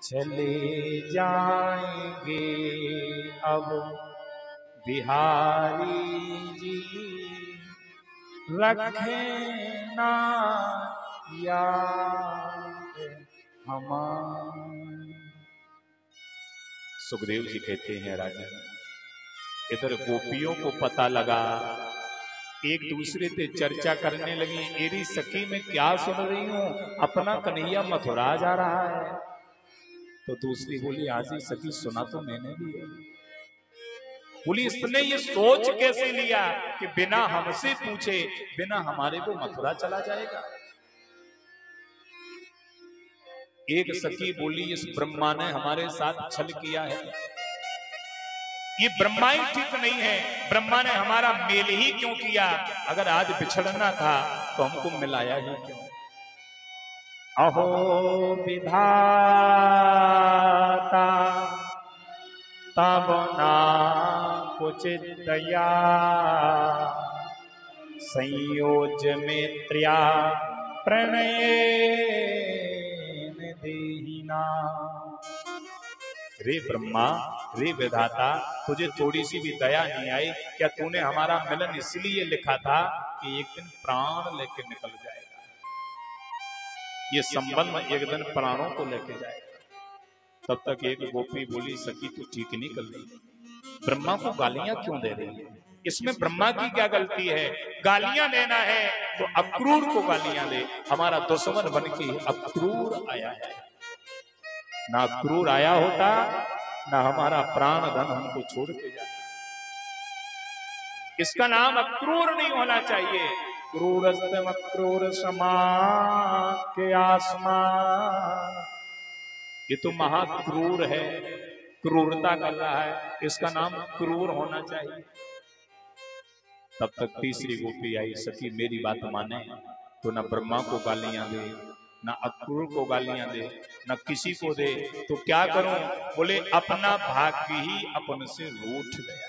चले जाएंगे अब बिहारी जी, रखना याद हमारी। सुखदेव जी कहते हैं राजन, इधर गोपियों को पता लगा, एक दूसरे से चर्चा करने लगी, एरी सखी में क्या सुन रही हूं, अपना कन्हैया मथुरा जा रहा है। तो दूसरी बोली, आजी सखी सुना तो मैंने भी है। बोली, इसने ये सोच कैसे लिया कि बिना हमसे पूछे, बिना हमारे को मथुरा चला जाएगा। एक सखी बोली, इस ब्रह्मा ने हमारे साथ छल किया है, ये ब्रह्मा ही ठीक नहीं है, ब्रह्मा ने हमारा मेल ही क्यों किया, अगर आज बिछड़ना था तो हमको मिलाया ही क्यों। अहो विधाता तब ना कुचित दया, संयोज में त्र्या प्रणय देहिना। रे ब्रह्मा, रे विधाता, तुझे थोड़ी सी भी दया नहीं आई क्या? तूने हमारा मिलन इसलिए लिखा था कि एक दिन प्राण लेके निकल जाएगा, ये संबंध एक दिन प्राणों को लेके जाएगा। तब तक एक गोपी बोली, सखी तू ठीक नहीं कर रही, ब्रह्मा को गालियां क्यों दे रही है, इसमें ब्रह्मा की क्या गलती है? गालियां देना है तो अक्रूर को गालियां दे, हमारा दुश्मन बन के अक्रूर आया है, ना क्रूर आया होता ना हमारा प्राण धन हमको छोड़ के जाता। इसका नाम अक्रूर नहीं होना चाहिए। क्रूरस्तम अक्रूर समाके आसमान, ये तो महाक्रूर है, क्रूरता कर रहा है, इसका नाम क्रूर होना चाहिए। तब तक तीसरी गोपी आई, सखी मेरी बात माने तो ना ब्रह्मा को गालियां दे, ना अक्रूर को गालियां दे, ना किसी को दे, तो क्या करूं? बोले, अपना भाग्य ही अपन से रूठ गया।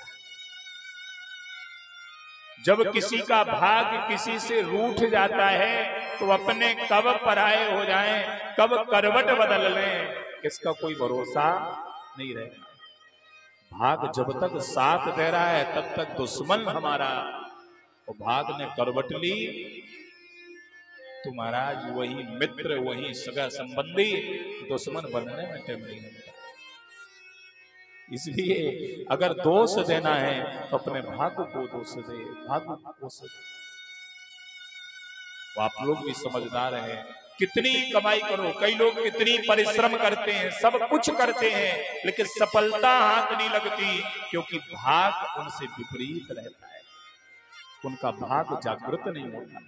जब किसी का भाग्य किसी से रूठ जाता है तो अपने कब पराये हो जाएं, कब करवट बदल लें, इसका कोई भरोसा नहीं रहेगा। भाग जब तक साथ दे रहा है तब तक दुश्मन हमारा, और भाग ने करवट ली तो महाराज वही मित्र, वही सगा संबंधी, दुश्मन बनने में टाइम नहीं लगता। इसलिए अगर दोष देना है तो अपने भाग्य को दोष दे, भाग्य को दोष दे। तो आप लोग भी समझदार हैं, कितनी कमाई करो, कई लोग कितनी परिश्रम करते हैं, सब कुछ करते हैं, लेकिन सफलता हाथ नहीं लगती, क्योंकि भाग उनसे विपरीत रहता है, उनका भाग जागृत नहीं होता।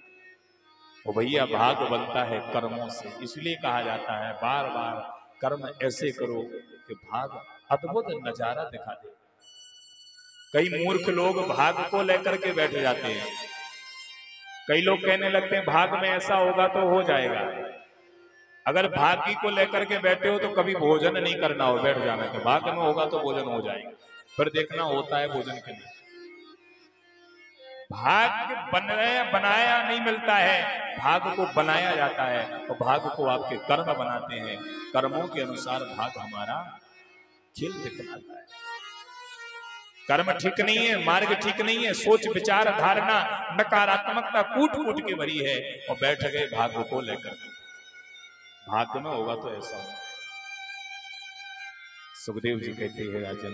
वो भैया भाग बनता है कर्मों से, इसलिए कहा जाता है बार बार कर्म ऐसे करो कि भाग अद्भुत नजारा दिखा दे। कई मूर्ख लोग भाग को लेकर के बैठ जाते हैं, कई लोग कहने लगते हैं भाग में ऐसा होगा तो हो जाएगा। अगर भाग्य को लेकर के बैठे हो तो कभी भोजन नहीं करना हो, बैठ जाना है, भाग्य में होगा तो भोजन हो जाएगा, फिर देखना होता है भोजन के लिए। भाग्य बनाया नहीं मिलता है, भाग्य को बनाया जाता है, और भाग्य को आपके कर्म बनाते हैं, कर्मों के अनुसार भाग्य हमारा खेल दिखलाता है। कर्म ठीक नहीं है, मार्ग ठीक नहीं है, सोच विचार धारणा नकारात्मकता कूट कूट के भरी है, और बैठ गए भाग्य को लेकर। भाग्य में होगा तो ऐसा होगा। सुखदेव जी कहते हैं राजन,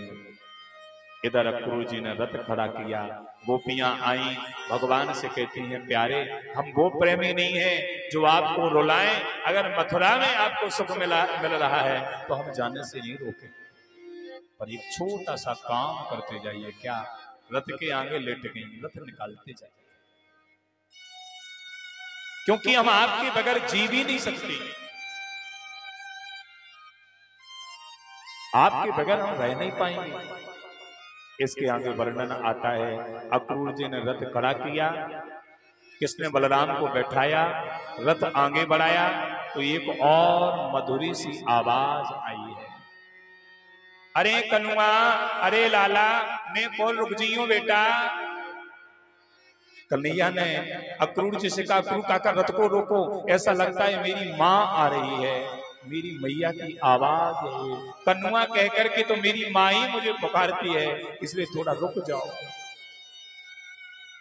इधर अक्रूर जी ने रथ खड़ा किया, गोपियां आई, भगवान से कहती हैं प्यारे हम वो प्रेमी नहीं है जो आपको रुलाएं, अगर मथुरा में आपको सुख मिल रहा है तो हम जाने से नहीं रोके, पर एक छोटा सा काम करते जाइए। क्या? रथ के आगे लेट गई, रथ निकालते जाइए, क्योंकि हम आपके बगैर जी भी नहीं सकते, आपके बगैर हम रह नहीं पाएंगे। इसके आगे वर्णन आता है, अक्रूर जी ने रथ खड़ा किया, किसने बलराम को बैठाया, रथ आगे बढ़ाया तो एक और मधुरी सी आवाज आई है, अरे कनुआ, अरे लाला, मैं कौन रुक जियो बेटा। कन्हैया ने अक्रूर जी से कहा, अक्रूर काका रथ को रोको, ऐसा लगता है मेरी मां आ रही है। मेरी मैया की आवाज है, कन्नुआ कह करके तो मेरी माँ ही मुझे पुकारती है, इसलिए थोड़ा रुक जाओ।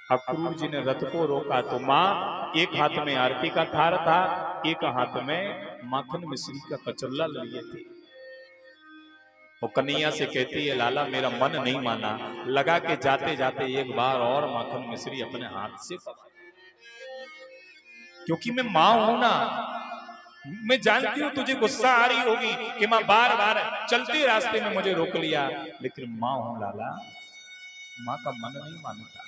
अक्रूर जी ने रथ को रोका तो माँ एक हाथ में आरती का थार था, एक हाथ में माखन मिश्री का कचल्ला लिए थे। वो कन्हैया से कहती है, लाला मेरा मन नहीं माना, लगा के जाते जाते एक बार और माखन मिश्री अपने हाथ से पकड़, क्योंकि मैं माँ हूं ना, मैं जानती हूं तुझे गुस्सा आ रही होगी कि माँ बार बार चलते रास्ते में मुझे रोक लिया, लेकिन माँ हूं लाला, माँ का मन नहीं मानता।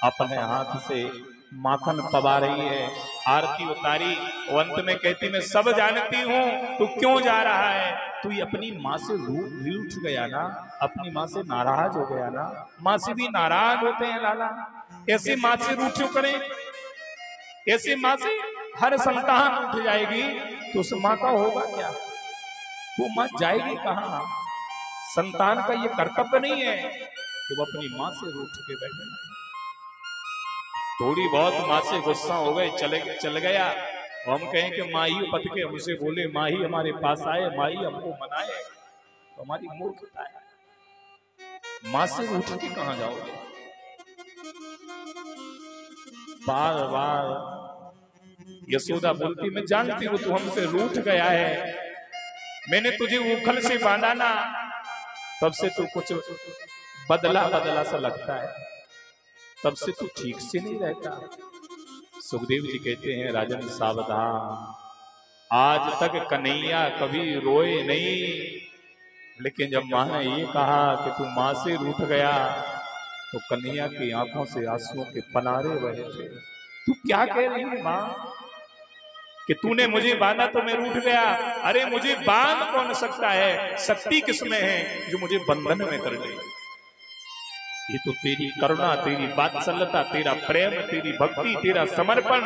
अपने हाथ से माखन पवा रही है, आरती उतारी, अंत में कहती मैं सब जानती हूं तू क्यों जा रहा है, तू अपनी माँ से रूठ गया ना, अपनी माँ से नाराज हो गया ना। माँ से भी नाराज होते हैं लाला, ऐसे माँ से रूठ क्यों करें, ऐसे माँ से हर संतान उठ जाएगी तो उस माँ का होगा क्या, वो माँ जाएगी कहां। संतान का ये कर्तव्य नहीं है कि वो अपनी माँ से रूठ के बैठे। थोड़ी बहुत माँ से गुस्सा हो गए, चल गया, और हम कहें कि माँ ही पत के हमसे बोले, माँ ही हमारे पास आए, माँ ही हमको मनाए, तो हमारी मूर्खता है। माँ से उठ के कहां जाओगे। बार बार यशोदा बोलती मैं जानती हूं तू हमसे रूठ गया है, मैंने तुझे उखल से बांधा ना, तब से तू कुछ बदला बदला सा लगता है, तब से तू ठीक से नहीं रहता। सुखदेव जी कहते हैं राजन सावधान, आज तक कन्हैया कभी रोए नहीं, लेकिन जब माँ ने ये कहा कि तू माँ से रूठ गया तो कन्हैया की आंखों से आंसुओं के पनारे बहे थे। तू क्या कह रही है माँ कि तूने मुझे बांधा तो मैं रूठ गया, अरे मुझे बांध कौन सकता है, शक्ति किसमें है जो मुझे बंधन में कर ले। ये तो तेरी करुणा, तेरी वात्सल्यता, तेरा प्रेम, तेरी भक्ति, तेरा समर्पण,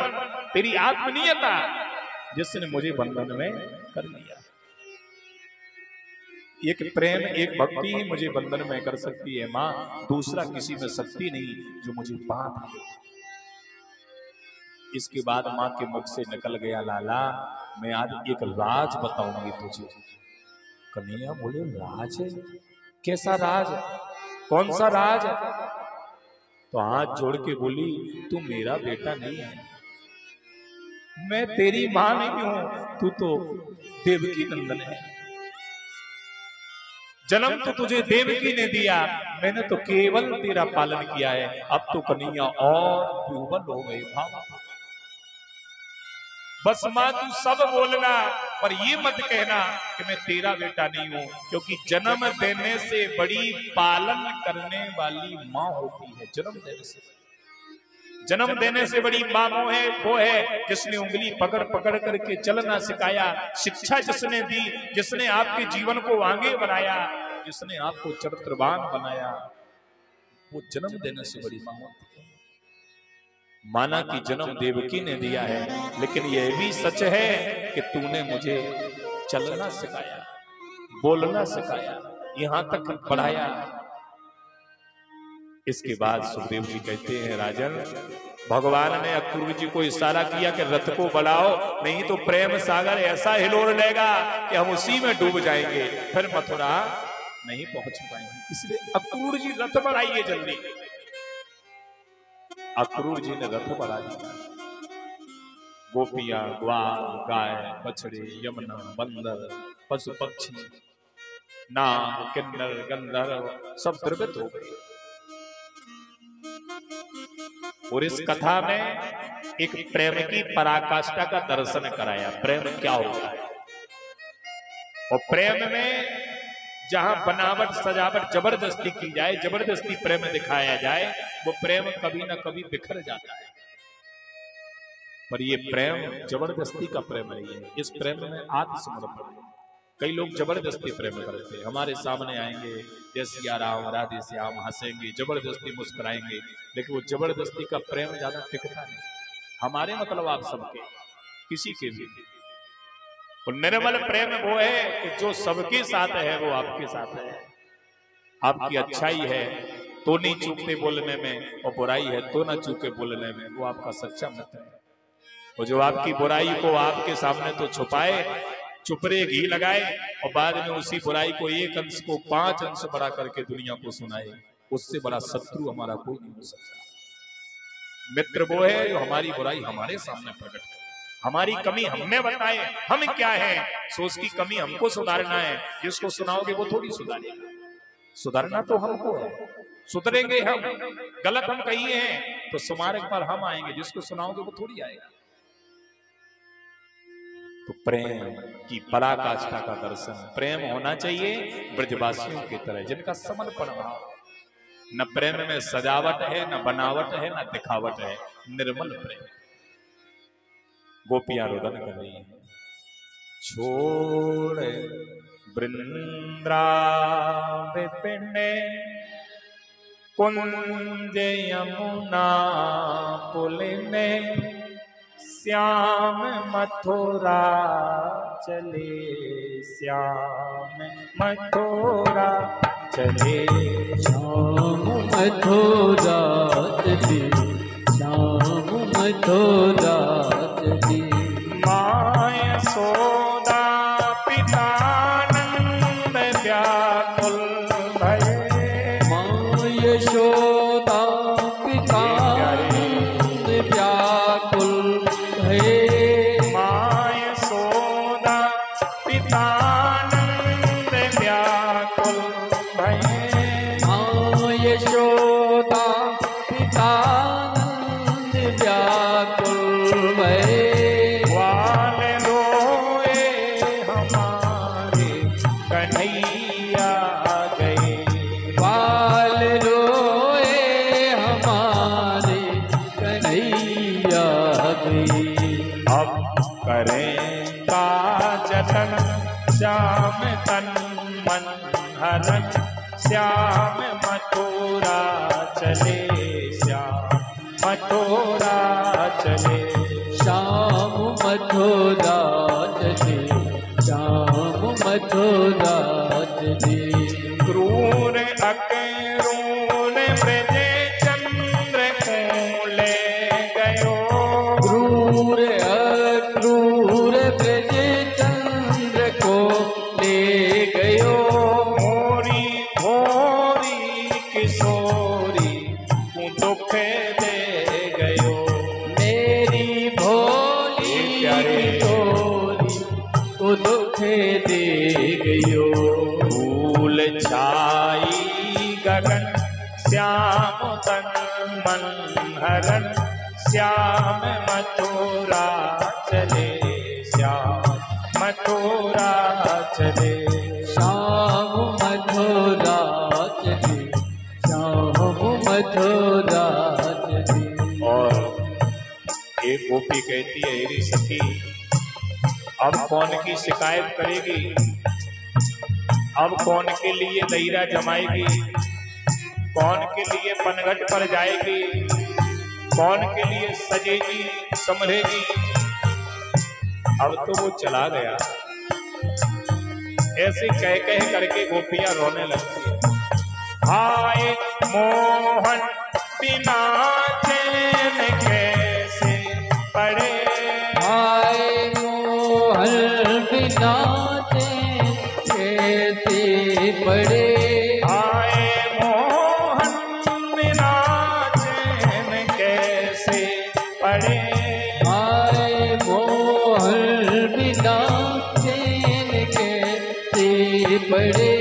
तेरी आत्मनियता जिसने मुझे बंधन में कर लिया। एक प्रेम, एक भक्ति ही मुझे बंधन में कर सकती है माँ, दूसरा किसी में शक्ति नहीं जो मुझे बांध ले। इसके बाद माँ के मुख से निकल गया, लाला मैं आज एक राज बताऊंगी तुझे। कन्हैया बोले राज? कैसा राज, कौन सा राज? तो हाथ जोड़ के बोली तू मेरा बेटा नहीं है, मैं तेरी मां नहीं हूं, तू तो देवकी नंदन है। जन्म तो तुझे देवकी ने दिया, मैंने तो केवल तेरा पालन किया है। अब तो कन्हैया और विह्वल हो गए, बस मां तू सब बोलना पर ये मत कहना कि मैं तेरा बेटा नहीं हूं, क्योंकि जन्म देने से बड़ी पालन करने वाली मां होती है। जन्म देने से बड़ी मां वो है जिसने उंगली पकड़ पकड़ करके चलना सिखाया, शिक्षा जिसने दी, जिसने आपके जीवन को आगे बनाया, जिसने आपको चरित्रवान बनाया, वो जन्म देने से बड़ी मां होती है। माना कि जन्म देवकी ने दिया है, लेकिन यह भी सच है कि तूने मुझे चलना सिखाया, बोलना सिखाया, यहां तक बढ़ाया। इसके बाद सुखदेव जी कहते हैं राजन, भगवान ने अक्रूर जी को इशारा किया कि रथ को बढ़ाओ, नहीं तो प्रेम सागर ऐसा हिलोर लेगा कि हम उसी में डूब जाएंगे, फिर मथुरा नहीं पहुंच पाएंगे। इसलिए अक्रूर जी रथ बढ़ाइए जल्दी। अक्रूर जी ने रथ बढ़ा दिया। गोपियां, ग्वाल, गाय, बछड़े, यमुना, बंदर, पशु पक्षी, नाग, किन्नर, गंधर्व सब द्रवित हो गए। और इस कथा में एक प्रेम की पराकाष्ठा का दर्शन कराया, प्रेम क्या होता है। और प्रेम में जहां बनावट सजावट जबरदस्ती की जाए, जबरदस्ती प्रेम दिखाया जाए, वो प्रेम कभी ना कभी बिखर जाता है। पर ये प्रेम जबरदस्ती का प्रेम नहीं है, इस प्रेम में आत्मसमर्पण है। कई लोग जबरदस्ती प्रेम करते हैं, हमारे सामने आएंगे, जय सिया राम, राधे श्याम, हंसेंगे, जबरदस्ती मुस्कुराएंगे, लेकिन वो जबरदस्ती का प्रेम ज्यादा टिकता नहीं। हमारे मतलब आप सबके, किसी के भी। और निर्मल प्रेम वो है कि जो सबके साथ है वो आपके साथ है। आपकी अच्छाई है तो नहीं चूकते बोलने में, और बुराई है तो ना चूके बोलने में, वो आपका सच्चा मित्र है। और जो आपकी बुराई को आपके सामने तो छुपाए, चुपरे घी लगाए और बाद में उसी बुराई को एक अंश को 5 अंश बढ़ा करके दुनिया को सुनाए, उससे बड़ा शत्रु हमारा कोई नहीं हो सकता। मित्र वो है जो हमारी बुराई हमारे सामने प्रकट करे, हमारी कमी हमें बताए हम क्या है, सो उसकी कमी हमको सुधारना है। जिसको सुनाओगे वो थोड़ी सुधारेगा, सुधारना तो हमको है, सुधरेंगे हम। गलत हम कहिए हैं तो सुमारक पर हम आएंगे, जिसको सुनाओगे वो थोड़ी आएगा। तो प्रेम की पराकाष्ठा का दर्शन, प्रेम होना चाहिए ब्रजवासियों की तरह जिनका समर्पण भाव। न प्रेम में सजावट है, न बनावट है, न दिखावट है, निर्मल प्रेम। गोपियां रोदन कर रही हैं, छोड़ वृंदावन कुंज यमुना पुलिने, श्याम मथुरा चले, श्याम मथुरा चले, श्याम मथुरा चले, श्याम मथुरा चले। माय सोदा पिता नंद व्याकुल भये, माय सोदा पिता नंद व्याकुल भये, माय सोदा पिता नंद व्याकुल भये, माय सोदा पिता नंद व्याकुल भये। ग्वाल रोए हमारे कन्हैया गए, ग्वाल रोए हमारे कन्हैया गए। अब करें का जतन श्याम तन मन हरन, श्याम मथुरा चले, श्याम मथुरा चले, श्याम मथुरा चले, श्याम मथुरा चले। क्रूर अकरूर ब्रज चंद्र को ले गयो, क्रूर अक्रूर ब्रज चंद्र को ले गयो, मोरी भोरी किशोरी को दुख दे गयो, मेरी भोली किशोरी को दुख दे गयो। धूल छाई गगन श्याम तन मन हरन, श्याम मथुरा चले, श्याम मथुरा चले, श्याम मथुरा चले, श्याम मथुरा चले। और एक गोपी कहती है, हेरी सखी अब कौन की शिकायत करेगी, अब कौन के लिए दहीरा जमाएगी, कौन के लिए पनघट पर जाएगी, कौन के लिए सजेगी संभलेगी। अब तो वो चला गया। ऐसे कह कह करके गोपियां रोने लगती है। हाय मोहन बिना चैन कैसे पड़े, हाय मोहन बिना चैन कैसे पड़े, हाय मोहन बिना चैन कैसे पड़े, हाय मोहन बिना चैन कैसे पड़े।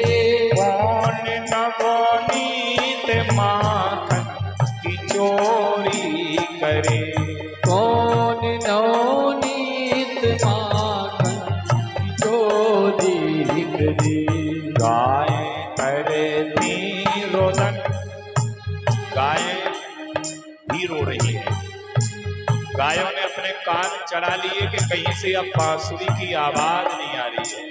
कौन नवनीत माखन की चोरी करे, कौन नवनीत माखन की चोरी करे, गाय करती रोदन, गाय भी रो रही है। गायों ने अपने कान चढ़ा लिए कि कहीं से अब बांसुरी की आवाज नहीं आ रही है।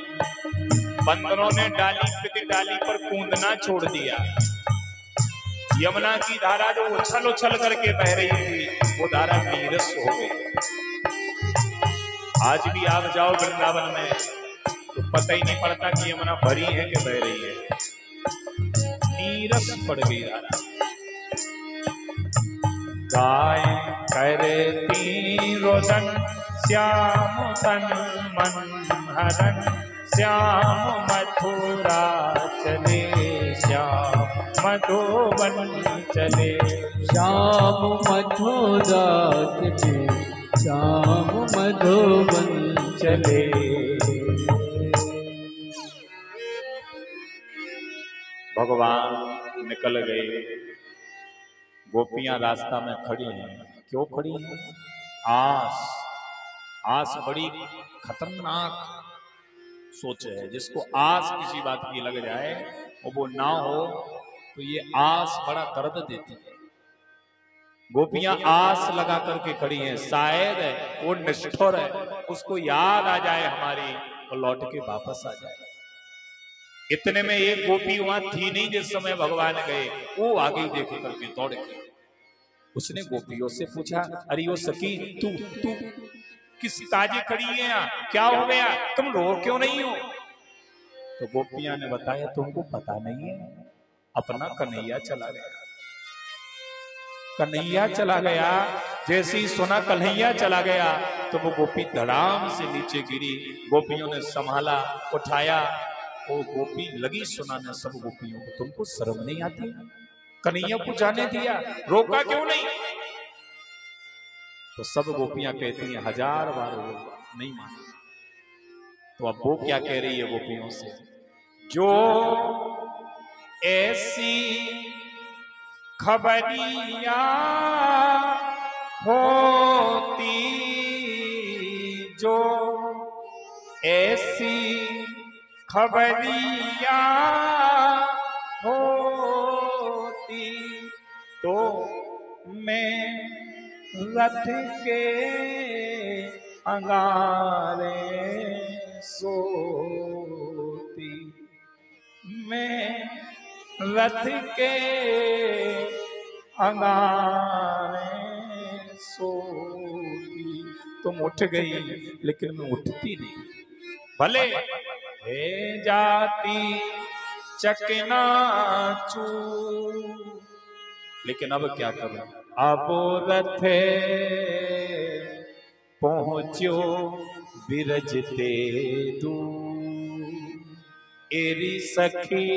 बंदरों ने डाली प्रति डाली पर कूदना छोड़ दिया। यमुना की धारा जो उछल उछल करके बह रही थी वो धारा नीरस हो गई। आज भी आप जाओ वृंदावन में तो पता ही नहीं पड़ता कि यमुना भरी है कि बह रही है, नीरस पड़ गई धारा। गाय करती रोदन श्याम तन मन हरन, श्याम मथुरा चले श्याम मधुबन चले, श्याम मथुरा चले श्याम मधुबन चले। भगवान निकल गए, गोपियां रास्ता में खड़ी हैं। क्यों खड़ी हैं? आस बड़ी खतरनाक सोच है। जिसको आस किसी बात की लग जाए और वो ना हो तो ये आस बड़ा दर्द देती है। गोपियां आस लगा करके खड़ी हैं, शायद वो निष्ठुर है, उसको याद आ जाए हमारी और लौट के वापस आ जाए। इतने में एक गोपी वहां थी नहीं जिस समय भगवान गए, वो आ गई देख करके दौड़ के। उसने गोपियों से पूछा, अरे वो सखी तू किस काजे खड़ी है यहाँ? क्या हो गया? तुम रो क्यों नहीं हो? तो गोपियां ने बताया, तुमको पता नहीं है, अपना कन्हैया चला गया। कन्हैया चला गया। जैसे ही सुना कन्हैया चला गया तो वो गोपी धड़ाम से नीचे गिरी। गोपियों ने संभाला, उठाया। वो गोपी लगी सुनाने सब गोपियों को, तुमको शर्म नहीं आती? कन्हैया को जाने दिया, रोका क्यों नहीं? तो सब गोपियां कहती हैं, 1000 बार रोका, नहीं माने। तो अब वो क्या कह रही है गोपियों से, जो ऐसी खबरिया होती, जो ऐसी खबरिया होती तो मैं रथ के अंगारे सोती, मैं रथ के अंगारे सोती। तुम उठ गई लेकिन मैं उठती नहीं। भले हे जाती चकनाचूर, लेकिन अब क्या करूं? अब रथ पहुंचो बिरजते दूर, एरी सखी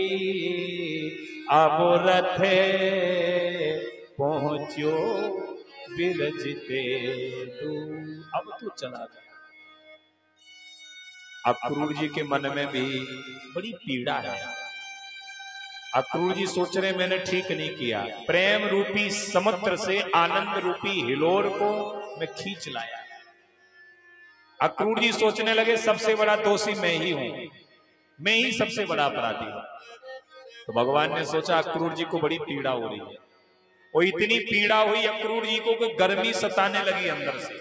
अब रथ पहुंचो बिरजते दूर। अब तो चला गया। अक्रूर जी के मन में भी बड़ी पीड़ा है। अक्रूर जी सोच रहे मैंने ठीक नहीं किया, प्रेम रूपी समुद्र से आनंद रूपी हिलोर को मैं खींच लाया। अक्रूर जी सोचने लगे सबसे बड़ा दोषी मैं ही हूं, मैं ही सबसे बड़ा अपराधी हूं। तो भगवान ने सोचा अक्रूर जी को बड़ी पीड़ा हो रही है, और इतनी पीड़ा हुई अक्रूर जी को कि गर्मी सताने लगी अंदर से।